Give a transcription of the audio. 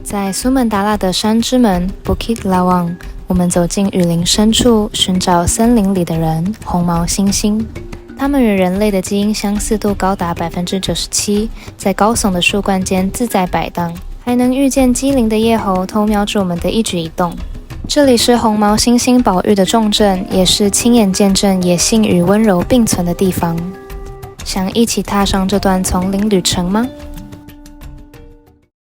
在苏门答腊的山之门 Bukit Lawang， 我们走进雨林深处，寻找森林里的人——红毛猩猩。它们与人类的基因相似度高达 97%， 在高耸的树冠间自在摆荡，还能遇见机灵的夜猴偷瞄着我们的一举一动。这里是红毛猩猩保育的重镇，也是亲眼见证野性与温柔并存的地方。想一起踏上这段丛林旅程吗？